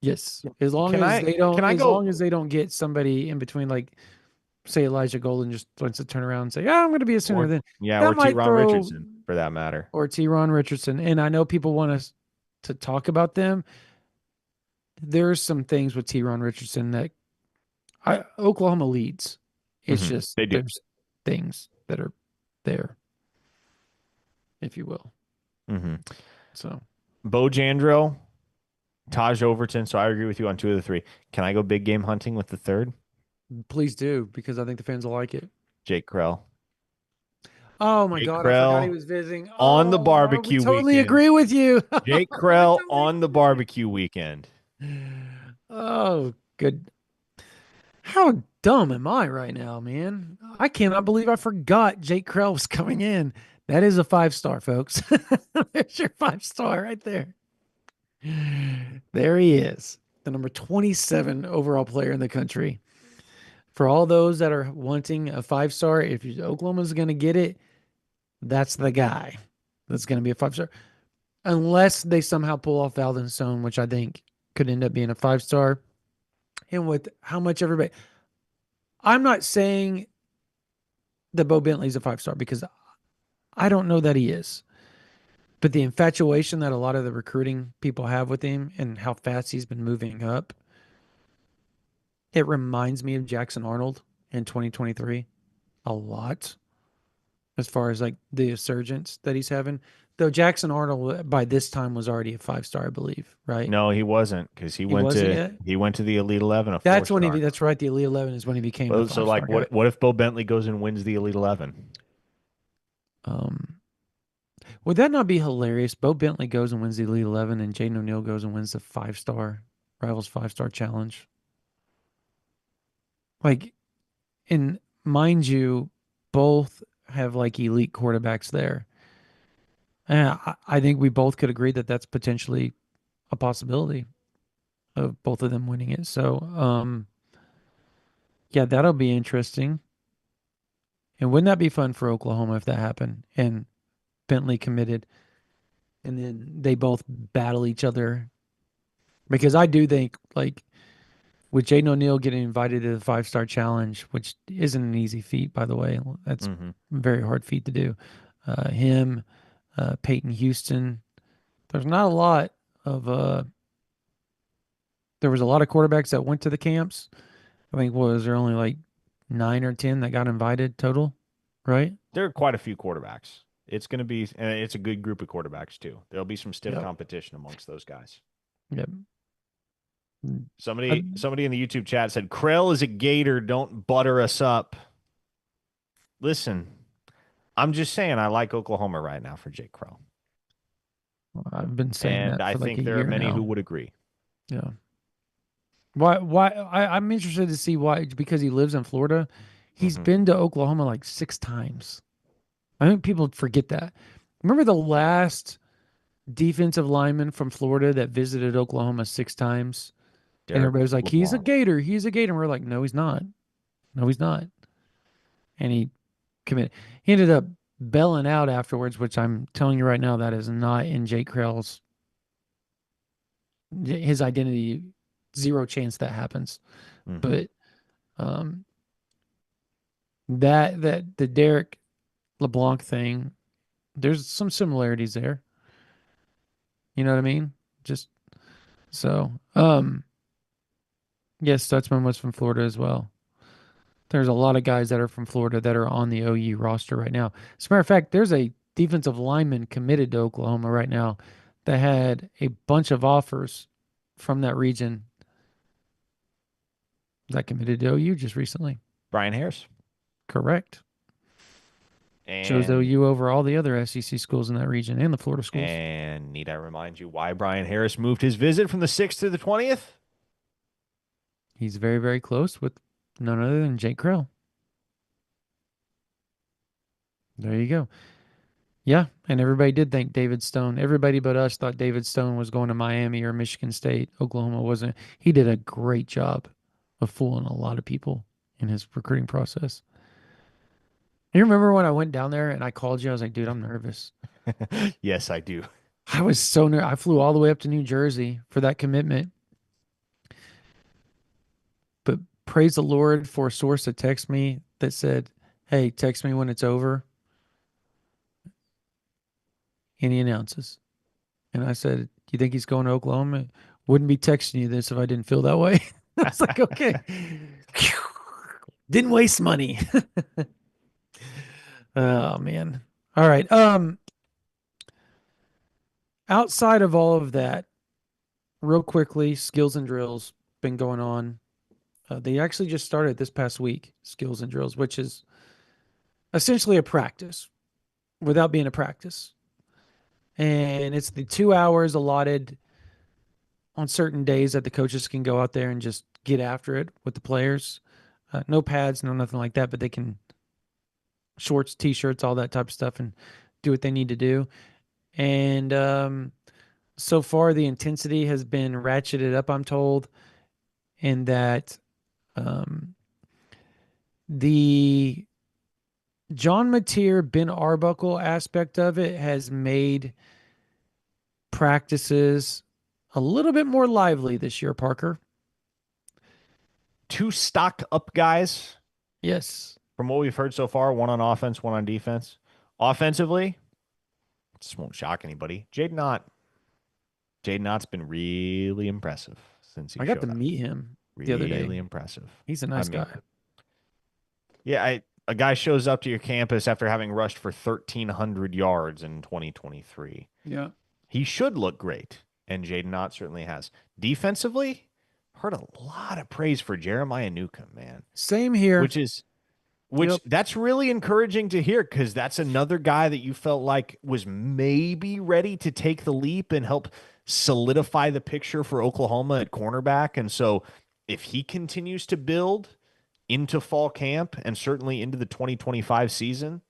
yes, Can I as go long as they don't get somebody in between, like say Elijah Golden just wants to turn around and say, "Yeah, I'm going to be a center," or then yeah, that or T. might Ron throw Richardson for that matter? or T-Ron Richardson. And I know people want us to talk about them. There's some things with T-Ron Richardson that Oklahoma leads. It's just They do. there's things that are there, if you will. hmm So Bojandro, Taj Overton. So I agree with you on two of the three. Can I go big game hunting with the third? please do because I think the fans will like it. Jake Krell. Oh my Jake God, I forgot he Krell was visiting. on the Oh, I would barbecue totally weekend. agree with you. Jake I would Krell totally on the agree with you. barbecue weekend. Oh, good. How dumb am I right now, man? I cannot believe I forgot Jake Krell was coming in. That is a 5 star, folks. There's your 5 star right there. There he is, the number 27 overall player in the country. For all those that are wanting a 5 star, if Oklahoma's going to get it, that's the guy that's going to be a 5 star. Unless they somehow pull off Valdon Stone, which I think could end up being a 5 star. And with how much everybody, I'm not saying that Bo Bentley's a 5 star because I don't know that he is. But the infatuation that a lot of the recruiting people have with him and how fast he's been moving up, it reminds me of Jackson Arnold in 2023 a lot as far as like the resurgence that he's having. Though Jackson Arnold by this time was already a 5 star, I believe, right? No, he wasn't because He wasn't yet. he went to the Elite 11, a four That's when star. that's right. The Elite 11 is when he became a Well, so 5 star like, guy. what if Bo Bentley goes and wins the Elite 11? Um, would that not be hilarious? Bo Bentley goes and wins the Elite 11 and Jaden O'Neal goes and wins the 5 star Rivals 5 star challenge. Like, and mind you, both have like elite quarterbacks there. And I think we both could agree that that's potentially a possibility of both of them winning it. So, yeah, that'll be interesting. And wouldn't that be fun for Oklahoma if that happened and Bentley committed and then they both battle each other? Because I do think, like, with Jaden O'Neal getting invited to the 5 star challenge, which isn't an easy feat, by the way, that's hmm a very hard feat to do. Him, Peyton Houston, there's not a lot of, there was a lot of quarterbacks that went to the camps. I think, was there only like 9 or 10 that got invited total, right? There are quite a few quarterbacks. It's going to be, and it's a good group of quarterbacks too. There'll be some stiff Yep. competition amongst those guys. Yep. Somebody in the YouTube chat said, Krell is a gator. Don't butter us up. Listen, I'm just saying I like Oklahoma right now for Jake Krell. I've been saying And that I for like a think there are year many who now. would agree. Yeah. I'm interested to see why, because he lives in Florida. He's Hmm. been to Oklahoma like 6 times. I think people forget that. Remember the last defensive lineman from Florida that visited Oklahoma 6 times? And Derek everybody was like, he's a LeBlanc. Gator. He's a Gator. And we're like, no, he's not. No, he's not. And he committed. He ended up belling out afterwards, which I'm telling you right now, that is not in Jake Krell's his identity. Zero chance that happens. Hmm. But um, that the Derek LeBlanc thing, there's some similarities there. You know what I mean? Just so. Yes, Stutzman was from Florida as well. There's a lot of guys that are from Florida that are on the OU roster right now. As a matter of fact, there's a defensive lineman committed to Oklahoma right now that had a bunch of offers from that region that committed to OU just recently. Brian Harris. Correct. Chose And OU over all the other SEC schools in that region and the Florida schools. and need I remind you why Brian Harris moved his visit from the 6th to the 20th? He's very, very close with none other than Jake Krell. There you go. Yeah, and everybody did think David Stone. Everybody but us thought David Stone was going to Miami or Michigan State. Oklahoma wasn't. He did a great job of fooling a lot of people in his recruiting process. You remember when I went down there and I called you? I was like, dude, I'm nervous. Yes, I do. I was so nervous. I flew all the way up to New Jersey for that commitment. But praise the Lord for a source that texted me that said, hey, text me when it's over. And he announces. And I said, do you think he's going to Oklahoma? Wouldn't be texting you this if I didn't feel that way. I was like, okay. Didn't waste money. Oh man. All right. Outside of all of that, real quickly, skills and drills been going on. They actually just started this past week, skills and drills, which is essentially a practice without being a practice. And it's the 2 hours allotted on certain days that the coaches can go out there and just get after it with the players. No pads, no nothing like that, but they can shorts, t-shirts, all that type of stuff, and do what they need to do. And so far, the intensity has been ratcheted up, I'm told, in that um, the John Mateer, Ben Arbuckle aspect of it has made practices a little bit more lively this year, Parker. Two stock up guys Yes. from what we've heard so far, one on offense, one on defense. Offensively, this won't shock anybody. Jaden Ott. Jaden Ott's been really impressive since he I got to showed up. meet him the other day. Really impressive. He's a I nice mean, guy. yeah, a guy shows up to your campus after having rushed for 1,300 yards in 2023. Yeah. He should look great, and Jaden Ott certainly has. Defensively, heard a lot of praise for Jeremiah Newcomb, man, Same here. which Yep. that's really encouraging to hear because that's another guy that you felt like was maybe ready to take the leap and help solidify the picture for Oklahoma at cornerback. And so if he continues to build into fall camp and certainly into the 2025 season,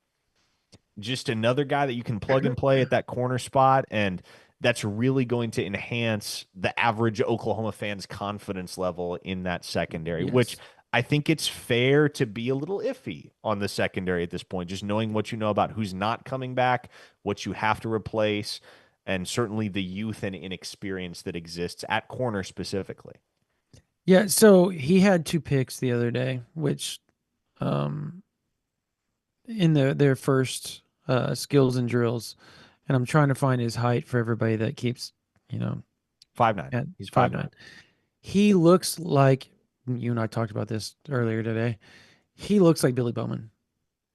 just another guy that you can plug and play at that corner spot. And that's really going to enhance the average Oklahoma fan's confidence level in that secondary, which Yes. I think it's fair to be a little iffy on the secondary at this point, just knowing what you know about who's not coming back, what you have to replace, and certainly the youth and inexperience that exists at corner specifically. Yeah, so he had 2 picks the other day, which um in their first skills and drills. And I'm trying to find his height for everybody that keeps, you know, 5'9". at He's 5'9". 5'9". He looks like you and I talked about this earlier today. He looks like Billy Bowman.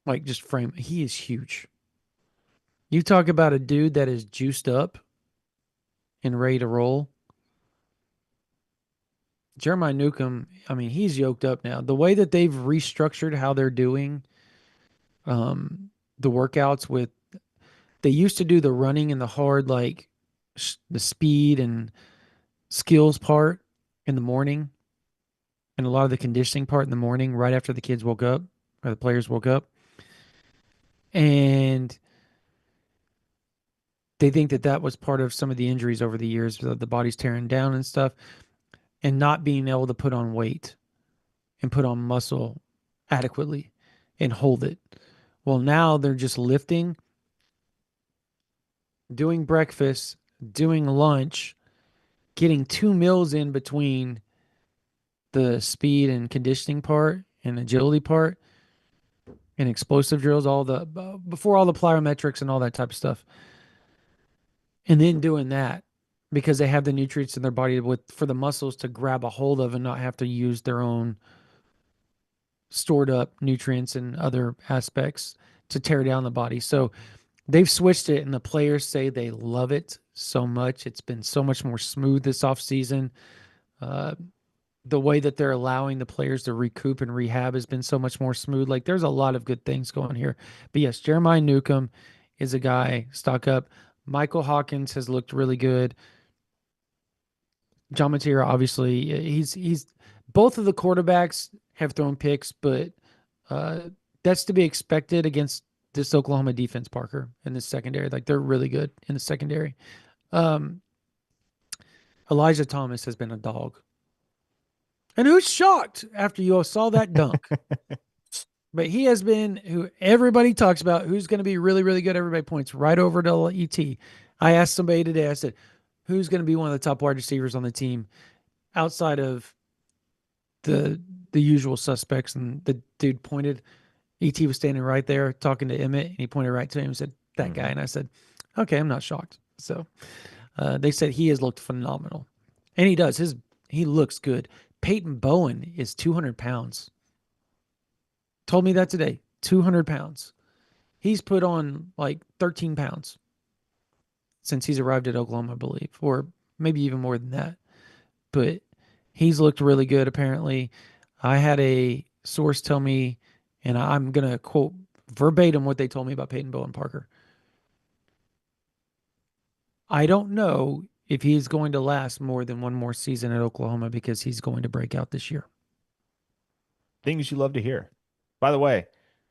Like just frame. He is huge. You talk about a dude that is juiced up and ready to roll. Jeremiah Newcomb, I mean, he's yoked up now. The way that they've restructured how they're doing the workouts with, they used to do the running and the hard, like the speed and skills part in the morning, and a lot of the conditioning part in the morning, right after the kids woke up or the players woke up. And they think that that was part of some of the injuries over the years, the body's tearing down and stuff, and not being able to put on weight and put on muscle adequately and hold it. Well, now they're just lifting, doing breakfast, doing lunch, getting 2 meals in between the speed and conditioning part and agility part and explosive drills, all the before all the plyometrics and all that type of stuff. And then doing that because they have the nutrients in their body for the muscles to grab a hold of and not have to use their own stored up nutrients and other aspects to tear down the body. So they've switched it, and the players say they love it so much. It's been so much more smooth this offseason. The way that they're allowing the players to recoup and rehab has been so much more smooth. Like there's a lot of good things going here. But yes, Jeremiah Newcomb is a guy, stock up. Michael Hawkins has looked really good. John Mateera, obviously, he's both of the quarterbacks have thrown picks, but uh, that's to be expected against this Oklahoma defense, Parker, in the secondary. Like they're really good in the secondary. Um, Elijah Thomas has been a dog. And who's shocked after you saw that dunk? But he has been who everybody talks about, who's going to be really, really good. Everybody points right over to ET. I asked somebody today, I said, who's going to be one of the top wide receivers on the team outside of the usual suspects? And the dude pointed. ET was standing right there talking to Emmett, and he pointed right to him and said, that guy. And I said, okay, I'm not shocked. So they said he has looked phenomenal. And he does. He looks good. Peyton Bowen is 200 pounds. Told me that today. 200 pounds. He's put on like 13 pounds since he's arrived at Oklahoma, I believe, or maybe even more than that. But he's looked really good, apparently. I had a source tell me, and I'm going to quote verbatim what they told me about Peyton Bowen Parker. I don't know if he's going to last more than one more season at Oklahoma because he's going to break out this year. Things you love to hear. By the way,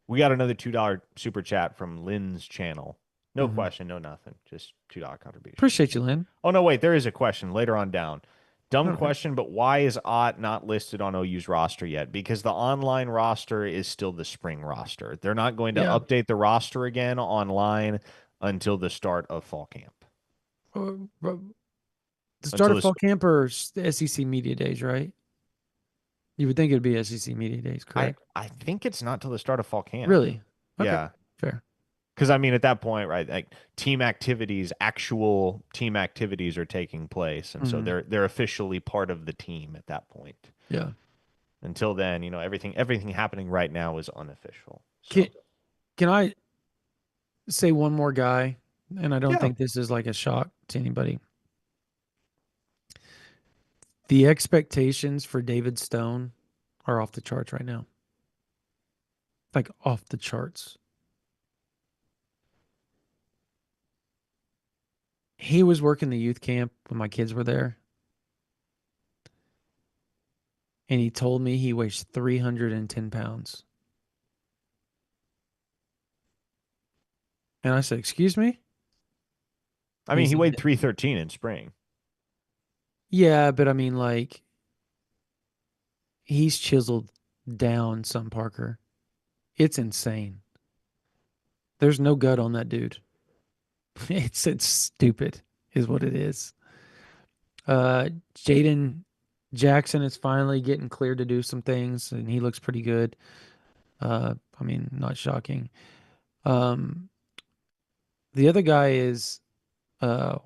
we got another $2 super chat from Lynn's channel. No question, no nothing. Just $2 contribution. Appreciate you, Lynn. Oh, no, wait. There is a question later on down. Dumb Okay. question, but why is Ott not listed on OU's roster yet? Because the online roster is still the spring roster. They're not going to update the roster again online until the start of fall camp. The start of fall camp or SEC Media Days, right? You would think it would be SEC Media Days, correct? I think it's not till the start of fall camp. Really? Okay. Yeah. Fair. Because, I mean, at that point, right, like actual team activities are taking place. And so they're officially part of the team at that point. Yeah. Until then, everything happening right now is unofficial. So. Can I say one more guy? And I don't think this is like a shock to anybody. The expectations for David Stone are off the charts right now. Like off the charts. He was working the youth camp when my kids were there. And he told me he weighs 310 pounds. And I said, excuse me? I mean, he weighed 313 in spring. Yeah, but I mean, like, he's chiseled down some, Parker. It's insane. There's no gut on that dude. It's stupid, is what it is. Jaden Jackson is finally getting cleared to do some things, and he looks pretty good. I mean, not shocking. The other guy is Wyatt.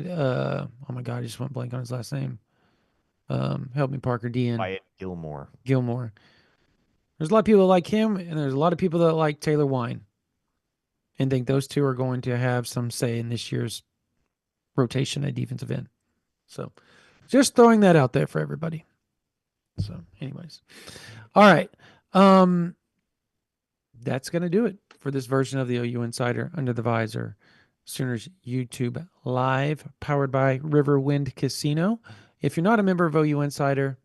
Oh my God, I just went blank on his last name. Help me, Parker. Dean Wyatt Gilmore. There's a lot of people that like him, and there's a lot of people that like Taylor Wine, and think those two are going to have some say in this year's rotation at defensive end. So, just throwing that out there for everybody. So, anyways, all right. That's going to do it for this version of the OU Insider Under the Visor Sooners YouTube Live, powered by Riverwind Casino. If you're not a member of OU Insider,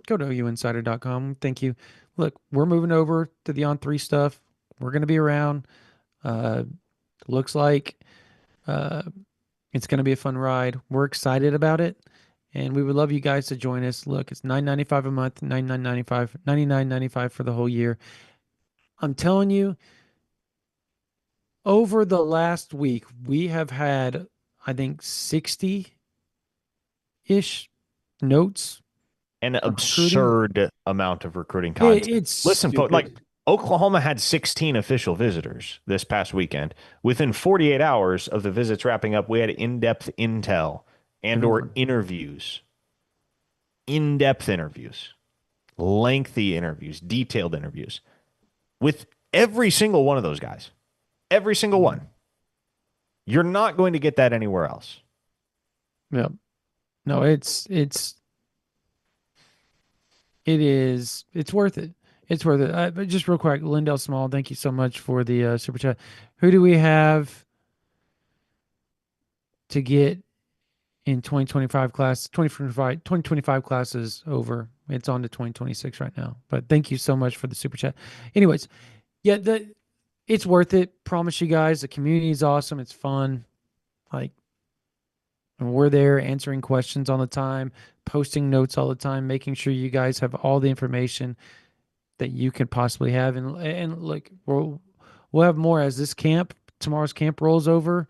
go to ouinsider.com. Thank you. Look, we're moving over to the On3 stuff. We're going to be around. Looks like uh, it's going to be a fun ride. We're excited about it, and we would love you guys to join us. Look, it's $9.95 a month, $99.95 for the whole year. I'm telling you, over the last week, we have had, I think, 60-ish notes. An recruiting. absurd amount of recruiting content. It's Listen, folks, stupid. like Oklahoma had 16 official visitors this past weekend. Within 48 hours of the visits wrapping up, we had in-depth intel and or interviews. In-depth interviews. Lengthy interviews. Detailed interviews. With every single one of those guys. Every single one. You're not going to get that anywhere else. Yep. No, it's worth it. It's worth it. But just real quick, Lindell Small, thank you so much for the super chat. Who do we have to get in 2025 class? 2025 classes over. It's on to 2026 right now. But thank you so much for the super chat. Anyways, yeah, it's worth it. Promise you guys, the community is awesome. It's fun. Like, and we're there answering questions all the time, posting notes all the time, making sure you guys have all the information that you could possibly have. And look, we'll have more as tomorrow's camp rolls over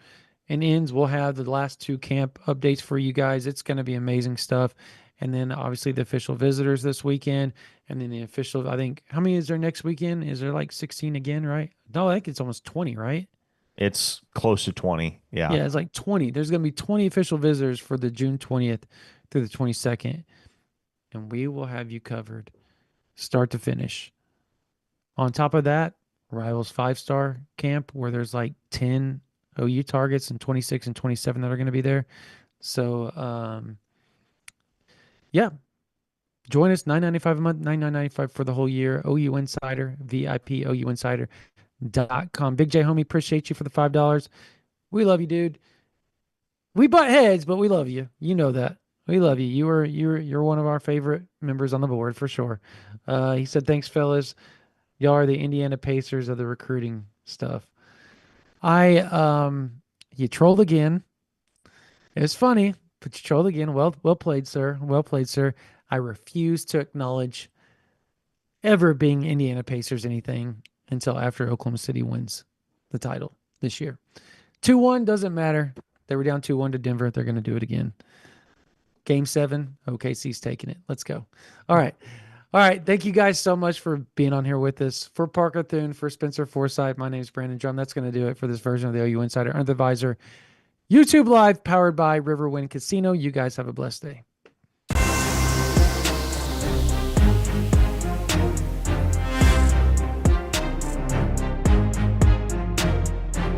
and ends. We'll have the last 2 camp updates for you guys. It's going to be amazing stuff. And then obviously the official visitors this weekend, and then the official, I think, how many is there next weekend? Is there like 16 again, right? No, I think it's almost 20, right? It's close to 20. Yeah. Yeah, it's like 20. There's going to be 20 official visitors for the June 20th through the 22nd. And we will have you covered start to finish. On top of that, Rivals 5-star camp where there's like 10 OU targets and 26 and 27 that are going to be there. So, yeah. Join us, $9.95 a month, $99.95 for the whole year. OU Insider, VIP, ouinsider.com. Big J, homie, appreciate you for the $5. We love you, dude. We butt heads, but we love you. You know that. We love you. You're one of our favorite members on the board for sure. He said, thanks, fellas. Y'all are the Indiana Pacers of the recruiting stuff. You trolled again. It was funny, but you trolled again. Well played, sir. Well played, sir. I refuse to acknowledge ever being Indiana Pacers anything until after Oklahoma City wins the title this year. 2-1 doesn't matter. They were down 2-1 to Denver. They're going to do it again. Game 7, OKC's taking it. Let's go. All right. Thank you guys so much for being on here with us. For Parker Thune, for Spencer Forsythe, my name is Brandon Drum. That's going to do it for this version of the OU Insider Under the Visor YouTube Live, powered by Riverwind Casino. You guys have a blessed day.